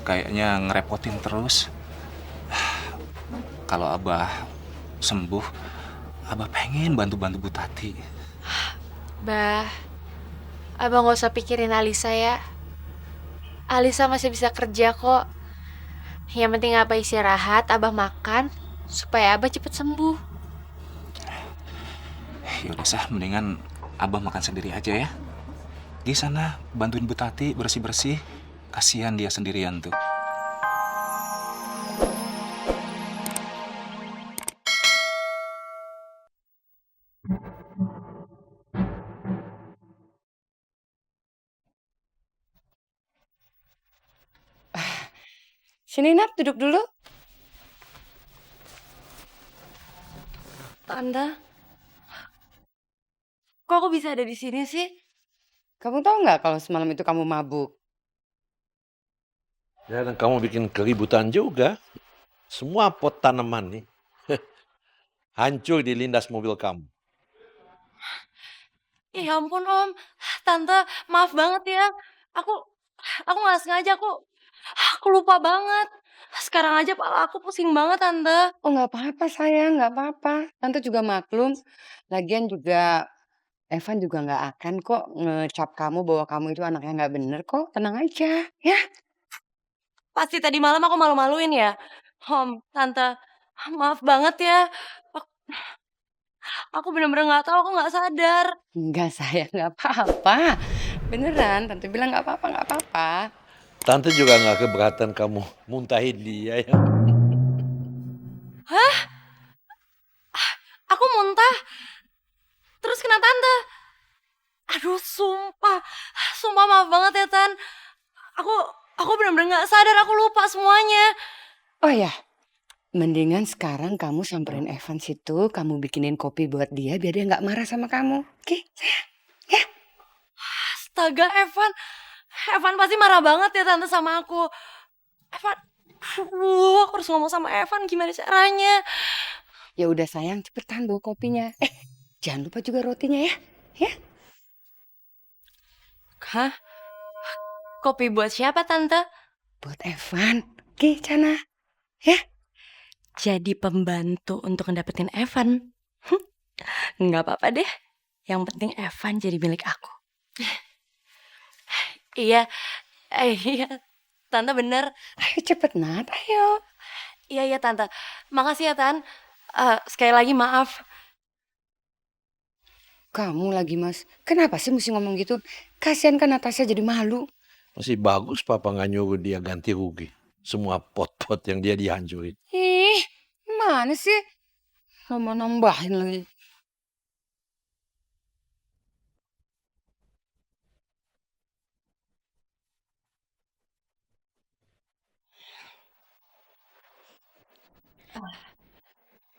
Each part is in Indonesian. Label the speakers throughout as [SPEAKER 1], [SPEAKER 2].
[SPEAKER 1] kayaknya ngerepotin terus. Kalau Abah sembuh, Abah pengen bantu-bantu Bu Tati.
[SPEAKER 2] Bah, abah nggak usah pikirin Alisa ya. Alisa masih bisa kerja kok. Yang penting abah istirahat, abah makan, supaya abah cepet sembuh.
[SPEAKER 1] Yaudah sah, mendingan Abah makan sendiri aja ya. Di sana bantuin Bu Tati bersih-bersih. Kasihan dia sendirian tuh.
[SPEAKER 3] Sini Nat, duduk dulu.
[SPEAKER 2] Tante, kok aku bisa ada di sini sih?
[SPEAKER 3] Kamu tahu nggak kalau semalam itu kamu mabuk?
[SPEAKER 4] Ya, dan kamu bikin keributan juga. Semua pot tanaman nih hancur dilindas mobil kamu.
[SPEAKER 2] Ya ampun Om, Tante, maaf banget ya. Aku aku nggak sengaja, aku lupa banget. Sekarang aja kepala aku pusing banget Tante.
[SPEAKER 3] Oh nggak apa-apa sayang, nggak apa-apa. Tante juga maklum. Lagian juga Evan juga nggak akan kok ngecap kamu bahwa kamu itu anaknya nggak bener kok. Tenang aja, ya.
[SPEAKER 2] Pasti tadi malam aku malu-maluin ya. Om, Tante, maaf banget ya. Ak- Aku bener-bener nggak tahu, aku nggak sadar.
[SPEAKER 3] Enggak sayang, nggak apa-apa. Beneran, Tante bilang nggak apa-apa, nggak apa-apa.
[SPEAKER 4] Tante juga nggak keberatan kamu muntahin dia ya.
[SPEAKER 2] Aku muntah, terus kena Tante. Aduh, sumpah maaf banget ya Tan. Aku aku bener-bener nggak sadar, aku lupa semuanya.
[SPEAKER 3] Oh ya, mendingan sekarang kamu samperin Evan situ, kamu bikinin kopi buat dia biar dia nggak marah sama kamu. Oke, sayang. Ya.
[SPEAKER 2] Astaga, Evan pasti marah banget ya Tante sama aku. Evan, aku harus ngomong sama Evan gimana caranya.
[SPEAKER 3] Ya udah sayang, cepetan bawa kopinya. Jangan lupa juga rotinya ya. Ya.
[SPEAKER 2] Hah? Kopi buat siapa Tante?
[SPEAKER 3] Buat Evan. Oke, Cana. Ya.
[SPEAKER 2] Jadi pembantu untuk ngedapetin Evan. Nggak apa-apa deh. Yang penting Evan jadi milik aku. Iya, iya, Tante bener.
[SPEAKER 3] Ayo cepet Nat, ayo.
[SPEAKER 2] Iya Tante. Makasih ya Tan. Sekali lagi maaf.
[SPEAKER 3] Kamu lagi mas, kenapa sih mesti ngomong gitu? Kasihan kan Natasha jadi malu.
[SPEAKER 4] Masih bagus papa nggak nyuruh dia ganti rugi. Semua pot-pot yang dia dihancurin.
[SPEAKER 3] Ih, mana sih? Sama nambahin lagi.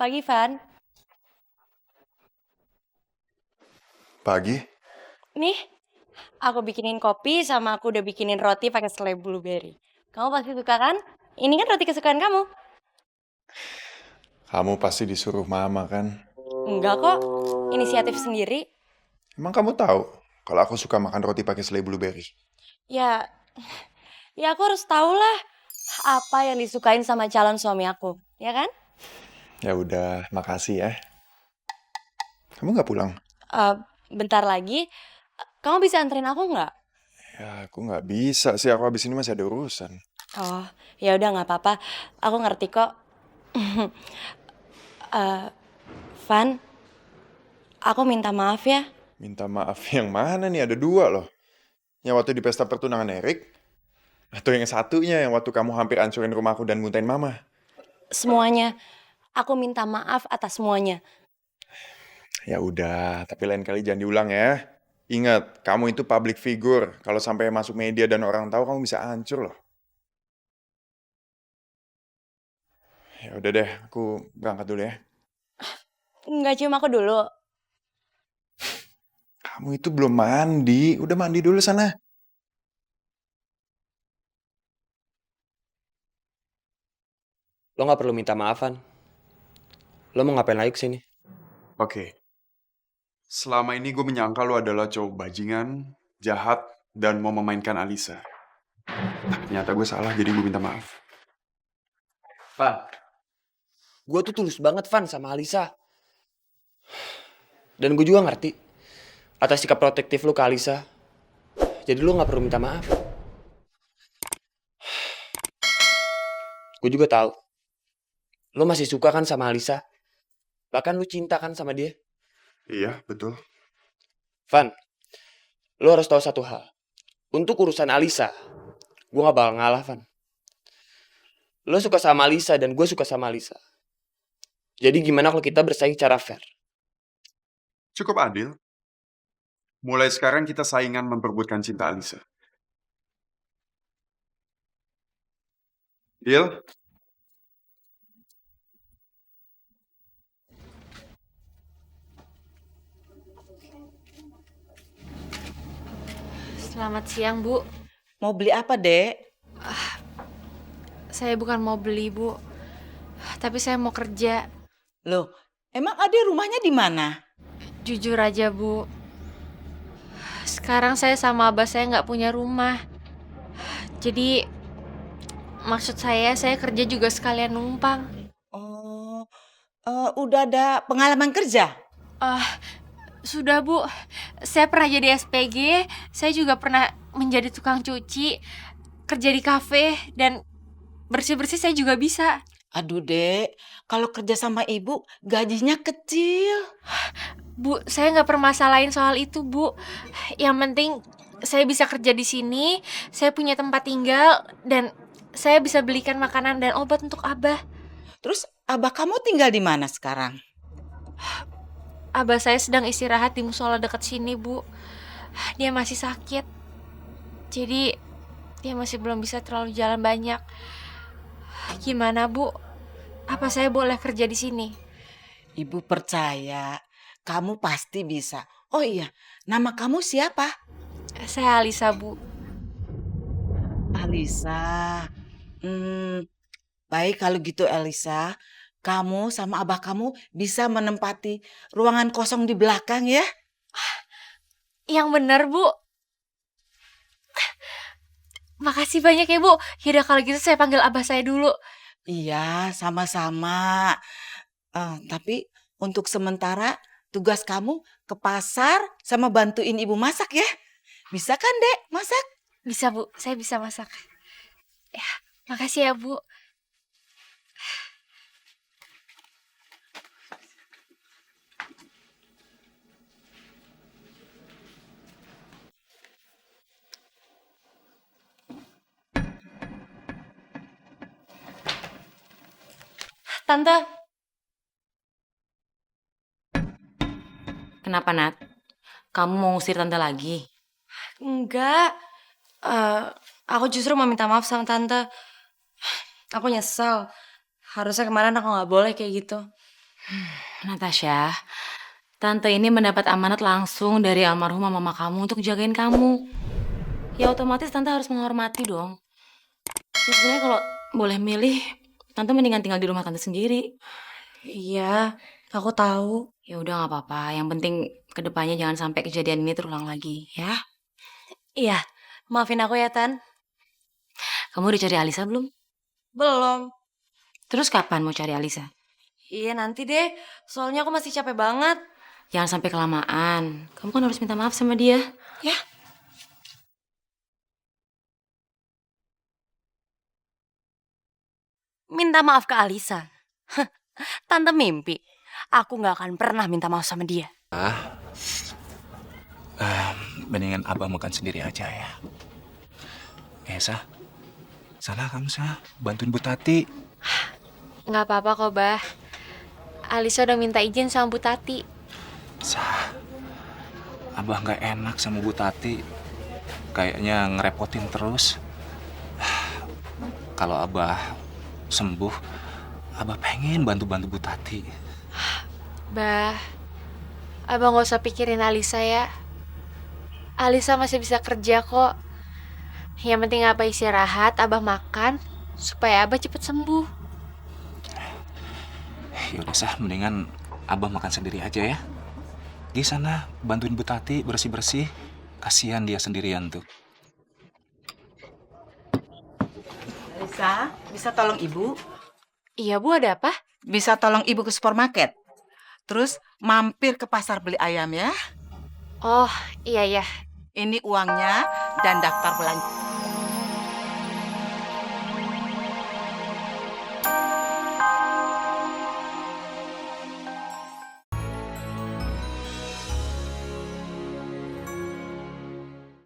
[SPEAKER 2] Pagi Van.
[SPEAKER 5] Pagi?
[SPEAKER 2] Nih, aku bikinin kopi sama aku udah bikinin roti pakai selai blueberry. Kamu pasti suka kan? Ini kan roti kesukaan kamu.
[SPEAKER 5] Kamu pasti disuruh mama kan?
[SPEAKER 2] Enggak kok, inisiatif sendiri.
[SPEAKER 5] Emang kamu tahu kalau aku suka makan roti pakai selai blueberry?
[SPEAKER 2] Ya, ya aku harus tahu lah apa yang disukain sama calon suami aku, ya kan?
[SPEAKER 5] Ya udah, makasih ya. Kamu nggak pulang?
[SPEAKER 2] Eh, Bentar lagi, kamu bisa anterin aku nggak?
[SPEAKER 5] Ya aku nggak bisa sih, aku habis ini masih ada urusan.
[SPEAKER 2] Oh, ya udah nggak apa-apa. Aku ngerti kok. Eh, Van, aku minta maaf ya.
[SPEAKER 5] Minta maaf yang mana nih? Ada dua loh. Yang waktu di pesta pertunangan Erik, atau yang satunya yang waktu kamu hampir hancurin rumahku dan muntahin mama.
[SPEAKER 2] Semuanya. Aku minta maaf atas semuanya.
[SPEAKER 5] Ya udah, tapi lain kali jangan diulang ya. Ingat, kamu itu public figure. Kalau sampai masuk media dan orang tahu, kamu bisa hancur loh. Ya udah deh, aku berangkat dulu ya.
[SPEAKER 2] Nggak cium aku dulu.
[SPEAKER 5] Kamu itu belum mandi, udah mandi dulu sana.
[SPEAKER 6] Lo nggak perlu minta maafan. Lo mau ngapain lagi kesini?
[SPEAKER 7] Oke, selama ini gue menyangka lo adalah cowok bajingan, jahat, dan mau memainkan Alisa.
[SPEAKER 5] Ternyata gue salah, jadi gue minta maaf.
[SPEAKER 6] Van, gue tuh tulus banget Van sama Alisa. Dan gue juga ngerti atas sikap protektif lu ke Alisa. Jadi lu gak perlu minta maaf. Gue juga tahu lu masih suka kan sama Alisa. Bahkan lu cinta kan sama dia.
[SPEAKER 5] Iya, betul.
[SPEAKER 6] Van, lu harus tahu satu hal. Untuk urusan Alisa, gue gak bakal ngalah, Van. Lu suka sama Alisa dan gue suka sama Alisa. Jadi gimana kalau kita bersaing secara fair?
[SPEAKER 5] Cukup adil. Mulai sekarang kita saingan memperebutkan cinta Alisa. Deal?
[SPEAKER 2] Selamat siang, Bu.
[SPEAKER 7] Mau beli apa, Dek?
[SPEAKER 2] Saya bukan mau beli, Bu. Tapi saya mau kerja.
[SPEAKER 7] Loh, emang Ade rumahnya di mana?
[SPEAKER 2] Jujur aja, Bu. Sekarang saya sama abah saya nggak punya rumah. Jadi, maksud saya kerja juga sekalian numpang.
[SPEAKER 7] Oh, udah ada pengalaman kerja?
[SPEAKER 2] Sudah, Bu. Saya pernah jadi SPG. Saya juga pernah menjadi tukang cuci. Kerja di kafe. Dan bersih-bersih saya juga bisa.
[SPEAKER 7] Aduh, Dek, kalau kerja sama ibu gajinya kecil.
[SPEAKER 2] Bu, saya nggak permasalahin soal itu, Bu. Yang penting saya bisa kerja di sini, saya punya tempat tinggal, dan saya bisa belikan makanan dan obat untuk abah.
[SPEAKER 7] Terus abah kamu tinggal di mana sekarang?
[SPEAKER 2] Abah saya sedang istirahat di musola dekat sini, Bu. Dia masih sakit. Jadi, dia masih belum bisa terlalu jalan banyak. Gimana, Bu? Apa saya boleh kerja di sini?
[SPEAKER 7] Ibu percaya, kamu pasti bisa. Oh iya, nama kamu siapa?
[SPEAKER 2] Saya Alisa, Bu.
[SPEAKER 7] Alisa. Baik kalau gitu, Alisa. Kamu sama abah kamu bisa menempati ruangan kosong di belakang ya.
[SPEAKER 2] Yang benar, Bu. Makasih banyak ya, Bu. Yaudah kalau gitu saya panggil abah saya dulu.
[SPEAKER 7] Iya, sama-sama. Tapi untuk sementara tugas kamu ke pasar sama bantuin ibu masak ya. Bisa kan, Dek, masak?
[SPEAKER 2] Bisa, Bu. Saya bisa masak. Ya, makasih ya, Bu. Tante.
[SPEAKER 8] Kenapa, Nat? Kamu mau ngusir tante lagi?
[SPEAKER 9] Enggak, aku justru mau minta maaf sama tante. Aku nyesel. Harusnya kemarin aku nggak boleh kayak gitu.
[SPEAKER 8] Natasha, tante ini mendapat amanat langsung dari almarhumah mama kamu untuk jagain kamu. Ya otomatis tante harus menghormati dong. Ya, sebenarnya kalau boleh milih, tante mendingan tinggal di rumah tante sendiri.
[SPEAKER 9] Iya, aku tahu.
[SPEAKER 8] Ya udah nggak apa-apa. Yang penting kedepannya jangan sampai kejadian ini terulang lagi, ya.
[SPEAKER 9] Iya, maafin aku ya, Tan.
[SPEAKER 8] Kamu udah cari Alisa belum?
[SPEAKER 9] Belum.
[SPEAKER 8] Terus kapan mau cari Alisa?
[SPEAKER 9] Iya, nanti deh. Soalnya aku masih capek banget.
[SPEAKER 8] Jangan sampai kelamaan. Kamu kan harus minta maaf sama dia.
[SPEAKER 9] Ya. Minta maaf ke Alisa. Tante mimpi. Aku gak akan pernah minta maaf sama dia.
[SPEAKER 1] Mendingan abah makan sendiri aja ya. Sah. Sana kamu, Sah. Bantuin Bu Tati.
[SPEAKER 2] Nggak apa-apa kok, Bah. Alisa udah minta izin sama Bu Tati.
[SPEAKER 1] Sah. Abah nggak enak sama Bu Tati. Kayaknya ngerepotin terus. Kalau abah sembuh, abah pengen bantu-bantu Bu Tati.
[SPEAKER 2] Bah, abah nggak usah pikirin Alisa ya. Alisa masih bisa kerja kok. Yang penting abah istirahat, abah makan, supaya abah cepet sembuh.
[SPEAKER 1] Yaudah, Sah, mendingan abah makan sendiri aja ya. Di sana bantuin Bu Tati bersih-bersih. Kasihan dia sendirian tuh.
[SPEAKER 7] Lisa, bisa tolong ibu?
[SPEAKER 2] Iya Bu, ada apa?
[SPEAKER 7] Bisa tolong ibu ke supermarket? Terus mampir ke pasar beli ayam ya.
[SPEAKER 2] Oh, iya ya.
[SPEAKER 7] Ini uangnya dan daftar belanja.